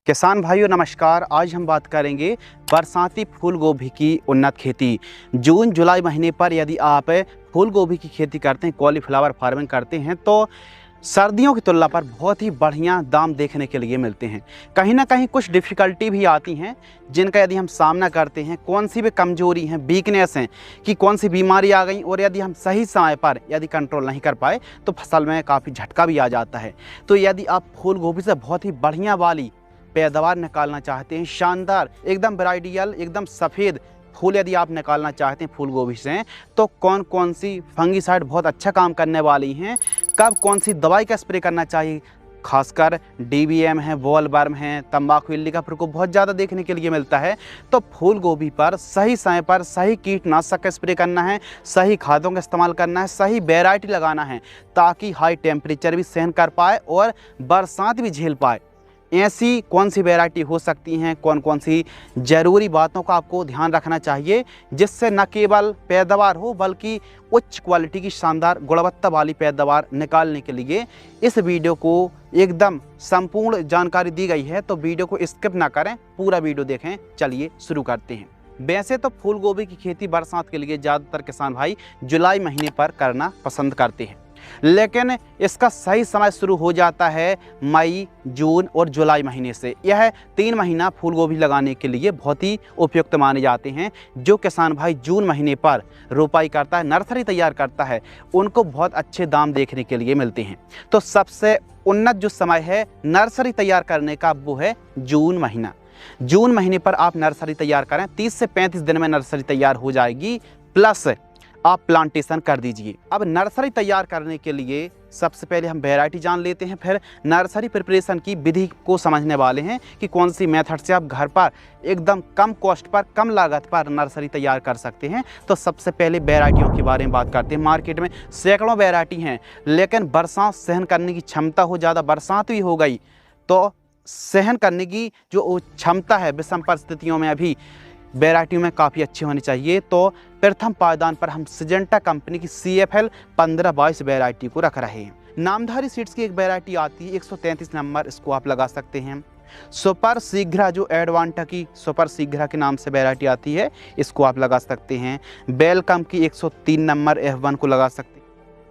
किसान भाइयों नमस्कार। आज हम बात करेंगे बरसाती फूल गोभी की उन्नत खेती। जून जुलाई महीने पर यदि आप फूल गोभी की खेती करते हैं, कॉलीफ्लावर फार्मिंग करते हैं, तो सर्दियों की तुलना पर बहुत ही बढ़िया दाम देखने के लिए मिलते हैं। कहीं ना कहीं कुछ डिफ़िकल्टी भी आती हैं जिनका यदि हम सामना करते हैं, कौन सी भी कमजोरी हैं, वीकनेस हैं कि कौन सी बीमारी आ गई, और यदि हम सही समय पर यदि कंट्रोल नहीं कर पाए तो फसल में काफ़ी झटका भी आ जाता है। तो यदि आप फूल गोभी से बहुत ही बढ़िया वाली पैदावार निकालना चाहते हैं, शानदार एकदम ब्राइडियल एकदम सफ़ेद फूल यदि आप निकालना चाहते हैं फूल गोभी से, तो कौन कौन सी फंगीसाइड बहुत अच्छा काम करने वाली हैं, कब कौन सी दवाई का स्प्रे करना चाहिए, खासकर डीबीएम है, वॉलवर्म है, तंबाकू इल्ली का प्रकोप बहुत ज़्यादा देखने के लिए मिलता है। तो फूल गोभी पर सही समय पर सही कीटनाशक का स्प्रे करना है, सही खादों का इस्तेमाल करना है, सही वैरायटी लगाना है ताकि हाई टेम्परेचर भी सहन कर पाए और बरसात भी झेल पाए। ऐसी कौन सी वैरायटी हो सकती हैं, कौन कौन सी ज़रूरी बातों का आपको ध्यान रखना चाहिए जिससे न केवल पैदावार हो बल्कि उच्च क्वालिटी की शानदार गुणवत्ता वाली पैदावार निकालने के लिए इस वीडियो को एकदम संपूर्ण जानकारी दी गई है। तो वीडियो को स्किप ना करें, पूरा वीडियो देखें। चलिए शुरू करते हैं। वैसे तो फूल गोभी की खेती बरसात के लिए ज़्यादातर किसान भाई जुलाई महीने पर करना पसंद करते हैं, लेकिन इसका सही समय शुरू हो जाता है मई, जून और जुलाई महीने से। यह 3 महीना फूल गोभी लगाने के लिए बहुत ही उपयुक्त माने जाते हैं। जो किसान भाई जून महीने पर रोपाई करता है, नर्सरी तैयार करता है, उनको बहुत अच्छे दाम देखने के लिए मिलते हैं। तो सबसे उन्नत जो समय है नर्सरी तैयार करने का वो है जून महीना। जून महीने पर आप नर्सरी तैयार करें, 30 से 35 दिन में नर्सरी तैयार हो जाएगी, प्लस आप प्लांटेशन कर दीजिए। अब नर्सरी तैयार करने के लिए सबसे पहले हम वैरायटी जान लेते हैं, फिर नर्सरी प्रिपरेशन की विधि को समझने वाले हैं कि कौन सी मेथड से आप घर पर एकदम कम कॉस्ट पर, कम लागत पर नर्सरी तैयार कर सकते हैं। तो सबसे पहले वैरायटियों के बारे में बात करते हैं। मार्केट में सैकड़ों वैरायटी हैं, लेकिन बरसात सहन करने की क्षमता हो, ज़्यादा बरसात भी हो गई तो सहन करने की जो क्षमता है विषम परिस्थितियों में अभी वैरायटियों में काफ़ी अच्छी होनी चाहिए। तो प्रथम पायदान पर हम सिजेंटा कंपनी की CFL 1522 वैरायटी को रख रहे हैं। नामधारी सीड्स की एक वैरायटी आती है 133 नंबर, इसको आप लगा सकते हैं। सुपर शीघ्रा जो एडवांटा की सुपर शीघ्रा के नाम से वैरायटी आती है, इसको आप लगा सकते हैं। वेलकम की 103 नंबर F1 को लगा सकते हैं।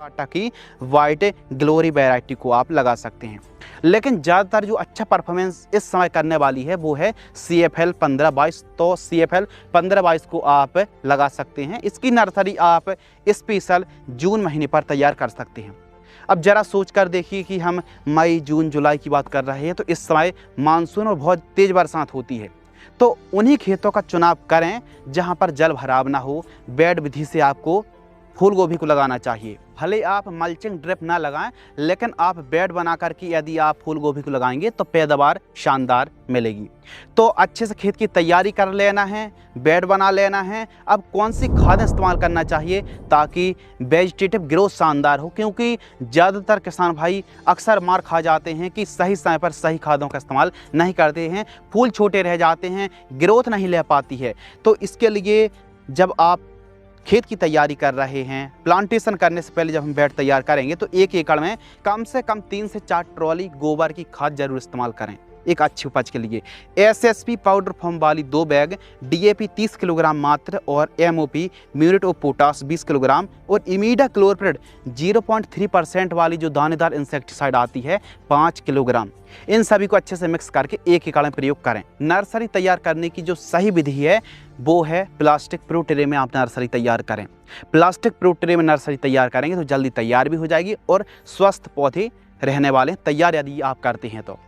टाटा की वाइट ग्लोरी वैरायटी को आप लगा सकते हैं। लेकिन ज़्यादातर जो अच्छा परफॉर्मेंस इस समय करने वाली है वो है CFL 1522। तो CFL 1522 को आप लगा सकते हैं। इसकी नर्सरी आप स्पेशल जून महीने पर तैयार कर सकते हैं। अब ज़रा सोच कर देखिए कि हम मई, जून, जुलाई की बात कर रहे हैं, तो इस समय मानसून और बहुत तेज़ बरसात होती है। तो उन्हीं खेतों का चुनाव करें जहाँ पर जल भराव ना हो। बेड विधि से आपको फूल गोभी को लगाना चाहिए। भले आप मल्चिंग ड्रिप ना लगाएं, लेकिन आप बेड बना कर के यदि आप फूल गोभी को लगाएंगे तो पैदावार शानदार मिलेगी। तो अच्छे से खेत की तैयारी कर लेना है, बेड बना लेना है। अब कौन सी खाद इस्तेमाल करना चाहिए ताकि वेजिटेटिव ग्रोथ शानदार हो, क्योंकि ज़्यादातर किसान भाई अक्सर मार खा जाते हैं कि सही समय पर सही खादों का इस्तेमाल नहीं करते हैं, फूल छोटे रह जाते हैं, ग्रोथ नहीं ले पाती है। तो इसके लिए जब आप खेत की तैयारी कर रहे हैं, प्लांटेशन करने से पहले जब हम बेड तैयार करेंगे तो 1 एकड़ में कम से कम 3 से 4 ट्रॉली गोबर की खाद जरूर इस्तेमाल करें एक अच्छी उपज के लिए। SSP पाउडर फॉर्म वाली 2 बैग, DAP 30 किलोग्राम मात्र, और MOP muriate of potash 20 kilogram, और इमीडा क्लोरप्रिड 0.3% वाली जो दानेदार इंसेक्टिसाइड आती है 5 किलोग्राम। इन सभी को अच्छे से मिक्स करके 1 एकड़ में प्रयोग करें। नर्सरी तैयार करने की जो सही विधि है वो है प्लास्टिक प्रो ट्रे में आप नर्सरी तैयार करें। प्लास्टिक प्रो ट्रे में नर्सरी तैयार करेंगे तो जल्दी तैयार भी हो जाएगी और स्वस्थ पौधे रहने वाले तैयार यदि आप करते हैं। तो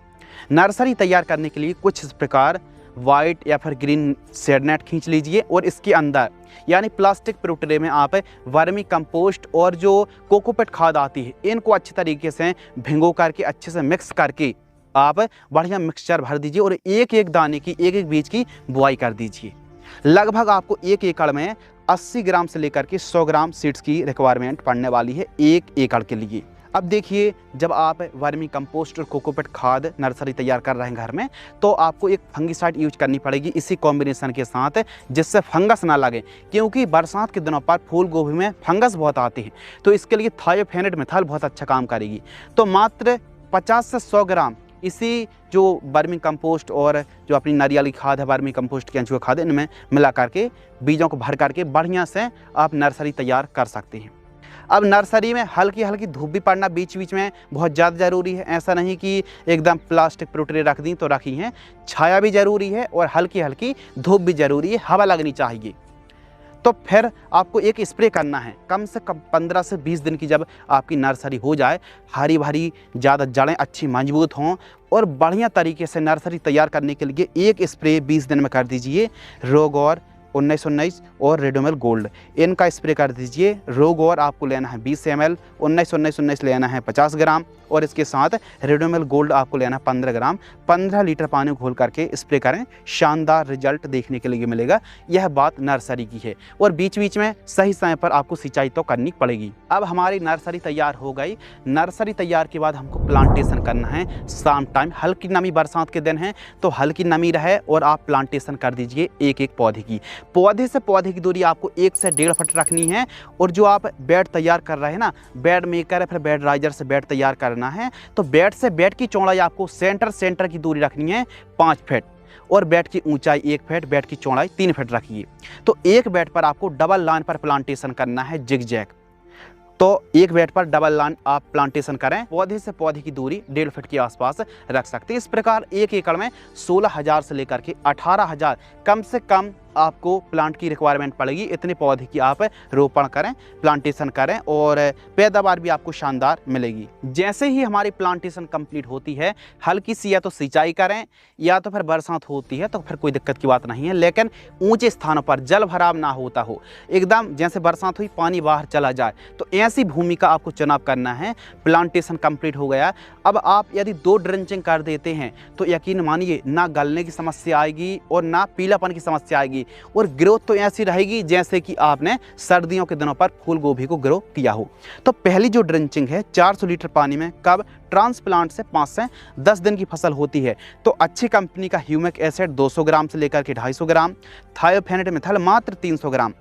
नर्सरी तैयार करने के लिए कुछ इस प्रकार वाइट या फिर ग्रीन शेड नेट खींच लीजिए, और इसके अंदर यानी प्लास्टिक प्रो ट्रे में आप वर्मी कंपोस्ट और जो कोकोपीट खाद आती है इनको अच्छे तरीके से भिंगो करके अच्छे से मिक्स करके आप बढ़िया मिक्सचर भर दीजिए और एक एक दाने की, एक एक बीज की बुआई कर दीजिए। लगभग आपको 1 एकड़ में 80 ग्राम से लेकर के 100 ग्राम सीड्स की रिक्वायरमेंट पड़ने वाली है 1 एकड़ के लिए। अब देखिए, जब आप वर्मी कंपोस्ट और कोकोपीट खाद नर्सरी तैयार कर रहे हैं घर में, तो आपको एक फंगीसाइड यूज करनी पड़ेगी इसी कॉम्बिनेशन के साथ, जिससे फंगस ना लगे, क्योंकि बरसात के दिनों पर फूल गोभी में फंगस बहुत आती है। तो इसके लिए थायोफेनेट मिथाइल बहुत अच्छा काम करेगी। तो मात्र 50 से 100 ग्राम इसी जो वर्मी कंपोस्ट और जो अपनी नारियल की खाद है, वर्मी कंपोस्ट, केंचुआ खाद, इनमें मिला करके बीजों को भर करके बढ़िया से आप नर्सरी तैयार कर सकते हैं। अब नर्सरी में हल्की हल्की धूप भी पड़ना बीच बीच में बहुत ज़्यादा ज़रूरी है। ऐसा नहीं कि एकदम प्लास्टिक प्रोट्रे रख दी तो रखी हैं, छाया भी ज़रूरी है और हल्की हल्की धूप भी ज़रूरी है, हवा लगनी चाहिए। तो फिर आपको एक स्प्रे करना है कम से कम 15 से 20 दिन की। जब आपकी नर्सरी हो जाए, हरी भरी, ज़्यादा जड़ें अच्छी मजबूत हों और बढ़िया तरीके से नर्सरी तैयार करने के लिए एक स्प्रे 20 दिन में कर दीजिए। रोगौर 1919 और रेडोमिल गोल्ड, इनका स्प्रे कर दीजिए। रोगौर आपको लेना है 20 ml, 1919 लेना है 50 ग्राम और इसके साथ रेडोमिल गोल्ड आपको लेना है 15 ग्राम। 15 लीटर पानी घोल करके स्प्रे करें, शानदार रिजल्ट देखने के लिए मिलेगा। यह बात नर्सरी की है। और बीच बीच में सही समय पर आपको सिंचाई तो करनी पड़ेगी। अब हमारी नर्सरी तैयार हो गई। नर्सरी तैयार के बाद हमको प्लांटेशन करना है शाम टाइम। हल्की नमी, बरसात के दिन है तो हल्की नमी रहे और आप प्लांटेशन कर दीजिए एक एक पौधे की। पौधे से पौधे की दूरी आपको 1 से 1.5 फुट रखनी है। और जो आप बेड तैयार कर रहे हैं ना, बेड मेकर है, फिर बेड राइजर से बेड तैयार करना है, तो बेड से बेड की चौड़ाई आपको सेंटर की दूरी रखनी है 5 फीट और बेड की ऊंचाई 1 फीट, बेड की चौड़ाई 3 फीट रखिए। तो एक बेड पर आपको डबल लाइन पर प्लांटेशन करना है, जिगजैग। तो एक बेड पर डबल लाइन आप प्लांटेशन करें। पौधे से पौधे की दूरी 1.5 फीट के आसपास रख सकते हैं। इस प्रकार 1 एकड़ में 16,000 से लेकर के 18,000 कम से कम आपको प्लांट की रिक्वायरमेंट पड़ेगी। इतने पौधे की आप रोपण करें, प्लांटेशन करें और पैदावार भी आपको शानदार मिलेगी। जैसे ही हमारी प्लांटेशन कंप्लीट होती है, हल्की सी या तो सिंचाई करें या तो फिर बरसात होती है तो फिर कोई दिक्कत की बात नहीं है, लेकिन ऊंचे स्थानों पर जल भराव ना होता हो, एकदम जैसे बरसात हुई पानी बाहर चला जाए, तो ऐसी भूमि का आपको चुनाव करना है। प्लांटेशन कंप्लीट हो गया। अब आप यदि 2 ड्रिंचिंग कर देते हैं तो यकीन मानिए ना गलने की समस्या आएगी और ना पीलापन की समस्या आएगी और ग्रोथ तो ऐसी रहेगी जैसे कि आपने सर्दियों के दिनों पर फूल गोभी को ग्रो किया हो। तो पहली जो ड्रिंचिंग है 400 लीटर पानी में, कब? ट्रांसप्लांट से 5 से 10 दिन की फसल होती है तो अच्छी कंपनी का ह्यूमिक एसिड 200 ग्राम से लेकर के 250 ग्राम, थायोफेनेट मिथाइल मात्र 300 ग्राम,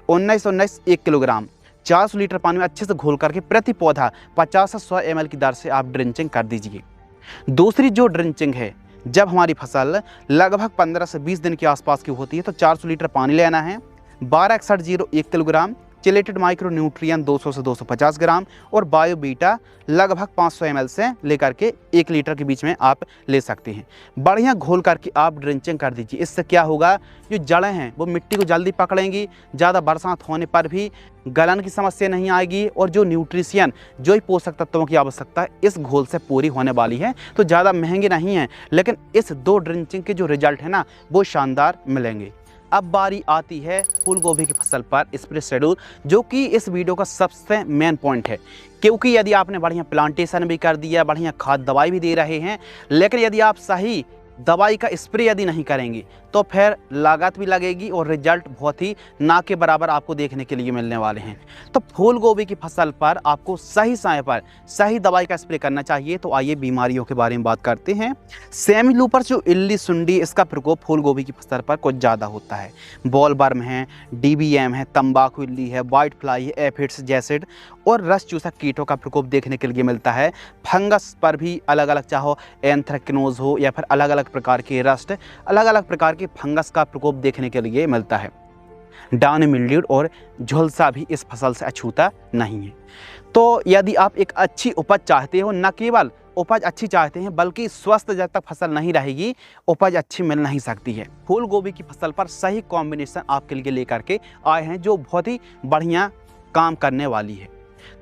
1919 1 किलोग्राम, 400 लीटर पानी में अच्छे से घोल करके प्रति पौधा 50 से 100 ml की दर से आप ड्रिंचिंग कर दीजिए। दूसरी जो ड्रिंचिंग है, जब हमारी फसल लगभग 15 से 20 दिन के आसपास की होती है तो 400 लीटर पानी लेना है, 1261 1 किलोग्राम, चिलेटेड माइक्रो न्यूट्रिएंट 200 से 250 ग्राम और बायोबीटा लगभग 500 ml से लेकर के 1 लीटर के बीच में आप ले सकते हैं। बढ़िया घोल करके आप ड्रिंचिंग कर दीजिए। इससे क्या होगा, जो जड़ें हैं वो मिट्टी को जल्दी पकड़ेंगी, ज़्यादा बरसात होने पर भी गलन की समस्या नहीं आएगी और जो न्यूट्रिशन, जो ही पोषक तत्वों की आवश्यकता है इस घोल से पूरी होने वाली है। तो ज़्यादा महंगे नहीं हैं, लेकिन इस 2 ड्रिंचिंग के जो रिजल्ट है ना वो शानदार मिलेंगे। अब बारी आती है फूल गोभी की फसल पर स्प्रे शेड्यूल, जो कि इस वीडियो का सबसे मेन पॉइंट है। क्योंकि यदि आपने बढ़िया प्लांटेशन भी कर दिया, बढ़िया खाद दवाई भी दे रहे हैं, लेकिन यदि आप सही दवाई का स्प्रे यदि नहीं करेंगे तो फिर लागत भी लगेगी और रिजल्ट बहुत ही ना के बराबर आपको देखने के लिए मिलने वाले हैं। तो फूल गोभी की फसल पर आपको सही समय पर सही दवाई का स्प्रे करना चाहिए। तो आइए बीमारियों के बारे में बात करते हैं। सेमी लूपर जो इल्ली सुंडी, इसका प्रकोप फूल गोभी की फसल पर कुछ ज़्यादा होता है। बॉल वर्म है, DBM है, तंबाकू इल्ली है, वाइट फ्लाई है, एफिड्स जैसिड और रस चूसक कीटों का प्रकोप देखने के लिए मिलता है। फंगस पर भी अलग अलग, चाहो एंथ्रेक्नोज हो या फिर अलग अलग प्रकार के रस्ट, अलग अलग प्रकार के फंगस का प्रकोप देखने के लिए मिलता है। डाउनी मिल्ड्यू और झुलसा भी इस फसल से अछूता नहीं है। तो यदि आप एक अच्छी उपज चाहते हो, न केवल उपज अच्छी चाहते हैं बल्कि स्वस्थ जब तक फसल नहीं रहेगी उपज अच्छी मिल नहीं सकती है। फूल गोभी की फसल पर सही कॉम्बिनेशन आपके लिए लेकर के आए हैं जो बहुत ही बढ़िया काम करने वाली है।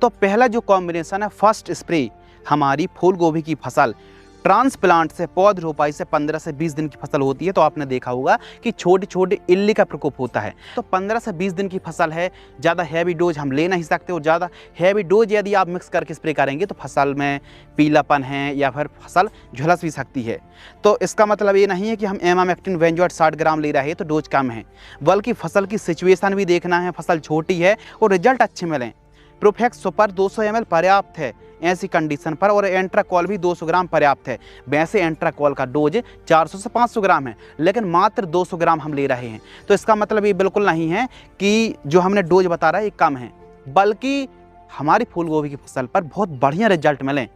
तो पहला जो कॉम्बिनेशन है, फर्स्ट स्प्रे, हमारी फूल गोभी की फसल ट्रांसप्लांट से, पौध रोपाई से 15 से 20 दिन की फसल होती है तो आपने देखा होगा कि छोटे छोटे इल्ली का प्रकोप होता है। तो 15 से 20 दिन की फसल है, ज़्यादा हैवी डोज हम ले नहीं सकते और ज़्यादा हैवी डोज यदि आप मिक्स करके स्प्रे करेंगे तो फसल में पीलापन है या फिर फसल झुलस भी सकती है। तो इसका मतलब ये नहीं है कि हम एमामेक्टिन वेंजोएट 60 ग्राम ले रहे हैं तो डोज कम है, बल्कि फसल की सिचुएशन भी देखना है, फसल छोटी है और रिजल्ट अच्छे मिलें। प्रोफेक्स सुपर 200 ml पर्याप्त है ऐसी कंडीशन पर और एंट्राकॉल भी 200 ग्राम पर्याप्त है। वैसे एंट्राकॉल का डोज 400 से 500 ग्राम है, लेकिन मात्र 200 ग्राम हम ले रहे हैं। तो इसका मतलब ये बिल्कुल नहीं है कि जो हमने डोज बता रहा है ये कम है, बल्कि हमारी फूल गोभी की फसल पर बहुत बढ़िया रिजल्ट मिलें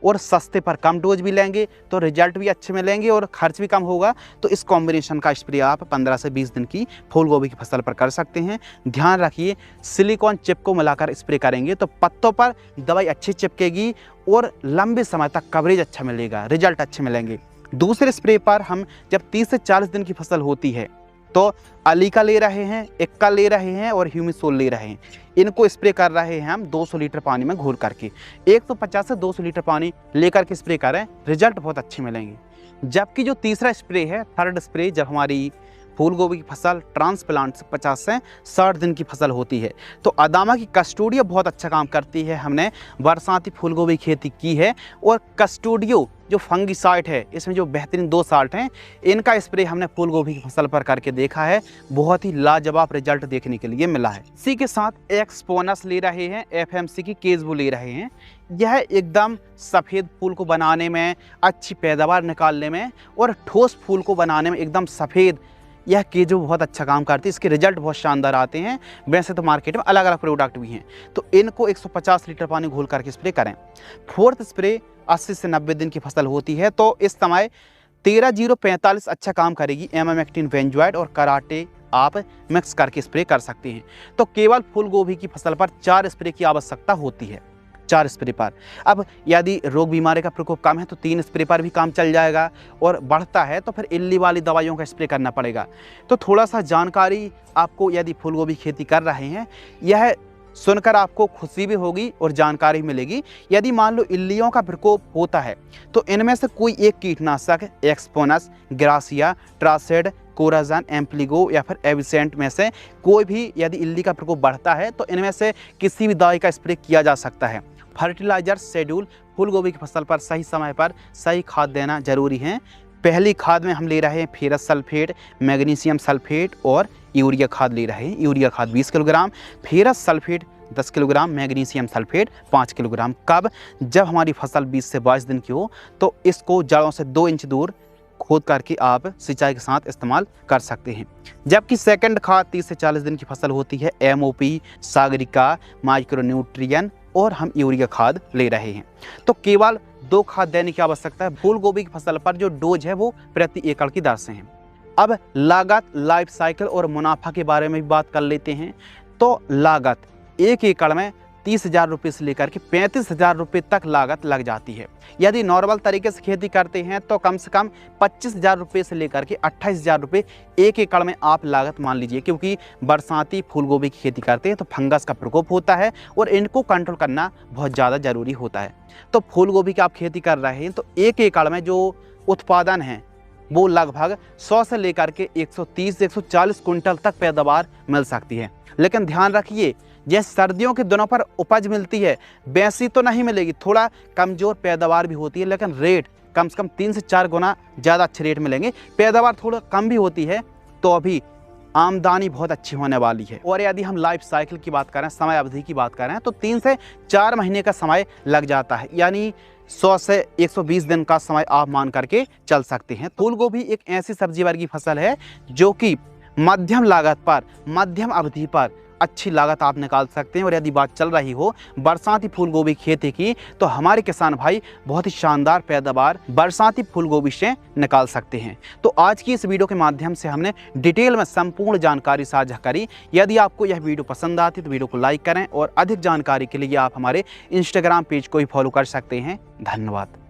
और सस्ते पर कम डोज भी लेंगे तो रिजल्ट भी अच्छे मिलेंगे और खर्च भी कम होगा। तो इस कॉम्बिनेशन का स्प्रे आप 15 से 20 दिन की फूल गोभी की फसल पर कर सकते हैं। ध्यान रखिए, सिलिकॉन चिप को मिलाकर स्प्रे करेंगे तो पत्तों पर दवाई अच्छी चिपकेगी और लंबे समय तक कवरेज अच्छा मिलेगा, रिजल्ट अच्छे मिलेंगे। दूसरे स्प्रे पर हम जब 30 से 40 दिन की फसल होती है तो अलीका ले रहे हैं, एक्का ले रहे हैं और ह्यूमिसोल ले रहे हैं। इनको स्प्रे कर रहे हैं हम 200 लीटर पानी में घोल करके। 150 से 200 लीटर पानी लेकर के स्प्रे करें, रिजल्ट बहुत अच्छे मिलेंगे। जबकि जो तीसरा स्प्रे है, थर्ड स्प्रे, जब हमारी फूल गोभी की फसल ट्रांसप्लांट से 50 से 60 दिन की फसल होती है तो अदामा की कस्टोडियो बहुत अच्छा काम करती है। हमने बरसाती फूल गोभी खेती की है और कस्टोडियो जो फंगिसाइड है, इसमें जो बेहतरीन 2 साल्ट हैं, इनका स्प्रे हमने फूल गोभी की फसल पर करके देखा है, बहुत ही लाजवाब रिजल्ट देखने के लिए मिला है। इसी के साथ एक्सपोनस ले रहे हैं, FMC की केजबू ले रहे हैं। यह एकदम सफ़ेद फूल को बनाने में, अच्छी पैदावार निकालने में और ठोस फूल को बनाने में एकदम सफ़ेद, यह केजो बहुत अच्छा काम करती है। इसके रिजल्ट बहुत शानदार आते हैं। वैसे तो मार्केट में अलग अलग प्रोडक्ट भी हैं, तो इनको 150 लीटर पानी घोल करके स्प्रे करें। फोर्थ स्प्रे 80 से 90 दिन की फसल होती है तो इस समय 13-0-45 अच्छा काम करेगी। एमामेक्टिन बेंजोएट और कराटे आप मिक्स करके स्प्रे कर सकते हैं। तो केवल फूल गोभी की फसल पर 4 स्प्रे की आवश्यकता होती है, 4 स्प्रे पर। अब यदि रोग बीमारी का प्रकोप कम है तो 3 स्प्रे पर भी काम चल जाएगा और बढ़ता है तो फिर इल्ली वाली दवाइयों का स्प्रे करना पड़ेगा। तो थोड़ा सा जानकारी आपको, यदि फूल गोभी खेती कर रहे हैं, यह सुनकर आपको खुशी भी होगी और जानकारी मिलेगी। यदि मान लो इल्लियों का प्रकोप होता है तो इनमें से कोई एक कीटनाशक, एक्सपोनस, ग्रासिया, ट्रासेड, कोराजन, एम्प्लीगो या फिर एविसेंट में से कोई भी यदि इल्ली का प्रकोप बढ़ता है तो इनमें से किसी भी दवाई का स्प्रे किया जा सकता है। फर्टिलाइजर शेड्यूल, फूल गोभी की फसल पर सही समय पर सही खाद देना जरूरी है। पहली खाद में हम ले रहे हैं फेरस सल्फेट, मैग्नीशियम सल्फेट और यूरिया खाद ले रहे हैं। यूरिया खाद 20 kilogram, ferrous sulphate 10 kilogram, magnesium sulphate 5 kilogram. कब? जब हमारी फसल 20 से 22 दिन की हो तो इसको जड़ों से 2 इंच दूर खोद करके आप सिंचाई के साथ इस्तेमाल कर सकते हैं। जबकि सेकंड खाद 30 से 40 दिन की फसल होती है, MOP, सागरिका, माइक्रोन्यूट्रिएंट और हम यूरिया खाद ले रहे हैं। तो केवल 2 खाद देने की आवश्यकता है। फूल गोभी की फसल पर जो डोज है वो प्रति एकड़ की दर से है। अब लागत, लाइफ साइकिल और मुनाफा के बारे में भी बात कर लेते हैं। तो लागत 1 एकड़ में 30,000 रुपये से लेकर के 35,000 रुपये तक लागत लग जाती है। यदि नॉर्मल तरीके से खेती करते हैं तो कम से कम 25,000 रुपये से लेकर के 28,000 रुपये 1 एकड़ में आप लागत मान लीजिए, क्योंकि बरसाती फूल गोभी की खेती करते हैं तो फंगस का प्रकोप होता है और इनको कंट्रोल करना बहुत ज़्यादा ज़रूरी होता है। तो फूल गोभी की आप खेती कर रहे हैं तो 1 एकड़ में जो उत्पादन है वो लगभग 100 से लेकर के 130 से 140 कुंटल तक पैदावार मिल सकती है। लेकिन ध्यान रखिए, जैसे सर्दियों के दिनों पर उपज मिलती है वैसी तो नहीं मिलेगी, थोड़ा कमज़ोर पैदावार भी होती है, लेकिन रेट कम से कम 3 से 4 गुना ज़्यादा अच्छे रेट मिलेंगे। पैदावार थोड़ा कम भी होती है तो अभी आमदनी बहुत अच्छी होने वाली है। और यदि हम लाइफ साइकिल की बात करें, समय अवधि की बात करें, तो 3 से 4 महीने का समय लग जाता है, यानी 100 से 120 दिन का समय आप मान करके चल सकते हैं। फूल गोभी एक ऐसी सब्जी वर्गीय फसल है जो कि मध्यम लागत पर, मध्यम अवधि पर अच्छी लागत आप निकाल सकते हैं। और यदि बात चल रही हो बरसाती फूल गोभी खेती की तो हमारे किसान भाई बहुत ही शानदार पैदावार बरसाती फूल गोभी से निकाल सकते हैं। तो आज की इस वीडियो के माध्यम से हमने डिटेल में संपूर्ण जानकारी साझा करी। यदि आपको यह वीडियो पसंद आती तो वीडियो को लाइक करें और अधिक जानकारी के लिए आप हमारे इंस्टाग्राम पेज को भी फॉलो कर सकते हैं। धन्यवाद।